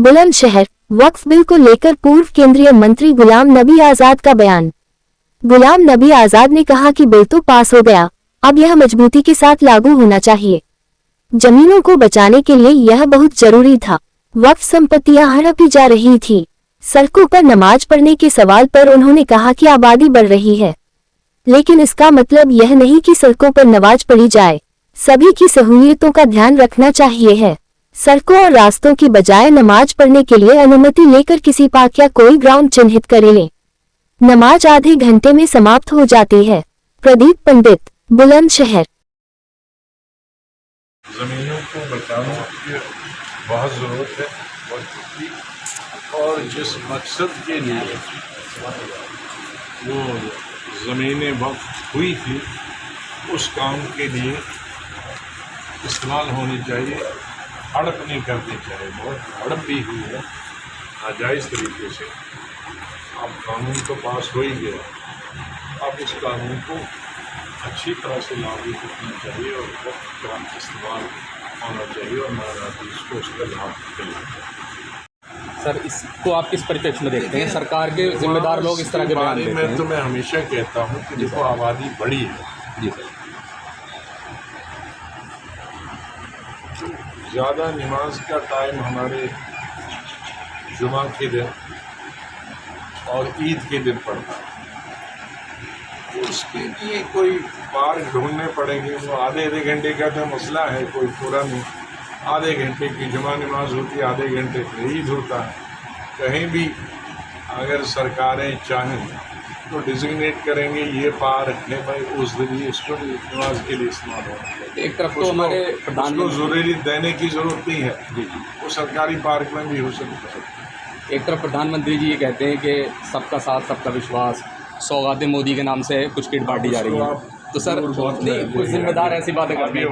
बुलंदशहर वक्फ bill को लेकर पूर्व केंद्रीय मंत्री गुलाम नबी आजाद का बयान। गुलाम नबी आजाद ने कहा कि बिल तो पास हो गया, अब यह मजबूती के साथ लागू होना चाहिए। जमीनों को बचाने के लिए यह बहुत जरूरी था। वक्फ संपत्तियां हड़पी जा रही थी। सड़कों पर नमाज पढ़ने के सवाल पर उन्होंने कहा कि आबादी बढ़ रही है, लेकिन इसका मतलब यह नहीं कि सड़कों पर नमाज पढ़ी जाए। सभी की सहूलियतों का ध्यान रखना चाहिए है। सड़कों और रास्तों की बजाय नमाज पढ़ने के लिए अनुमति लेकर किसी पार्क या कोई ग्राउंड चिन्हित कर लें। नमाज आधे घंटे में समाप्त हो जाती है। प्रदीप पंडित, बुलंदशहर। ज़मीनों को बचाने की बहुत ज़रूरत है और जिस मकसद के लिए वो ज़मीनें वक्फ हुई थी उस काम के लिए इस्तेमाल होनी चाहिए, हड़प नहीं करनी चाहिए। बहुत हड़प भी हुई है नाजायज़ तरीके से। अब कानून तो पास हो ही गया, अब इस कानून को अच्छी तरह से लागू करना चाहिए और वक्त का इस्तेमाल होना चाहिए और नाराज़गी को उसका लाभ मिलना चाहिए। सर, इसको आप किस परिप्रेक्ष्य में देखते हैं? सरकार के जिम्मेदार लोग इस तरह के बयान देते हैं। तो मैं हमेशा कहता हूँ कि देखो आबादी बढ़ी है जी सर। ज़्यादा नमाज का टाइम हमारे जुमा के दिन और ईद के दिन पड़ता है। उसके लिए कोई पार्क ढूंढने पड़ेंगे। वो आधे घंटे का तो मसला है, कोई पूरा नहीं। आधे घंटे की जुमा नमाज होती है, आधे घंटे पे ईद होता है। कहीं भी अगर सरकारें चाहें तो डिजिग्नेट करेंगे ये पार्क है भाई, उस दिन इसको नमाज के लिए इस्तेमाल होना चाहिए। एक तरफ तो हमारे प्रधानमंत्री ज़रूरी देने की ज़रूरत नहीं है, वो सरकारी पार्क में भी हो सकता है। एक तरफ प्रधानमंत्री जी ये कहते हैं कि सबका साथ सबका विश्वास, सौगातें मोदी के नाम से कुछ किट बांटी जा रही है। तो सर, नहीं, कुछ जिम्मेदार ऐसी बातें करते हैं।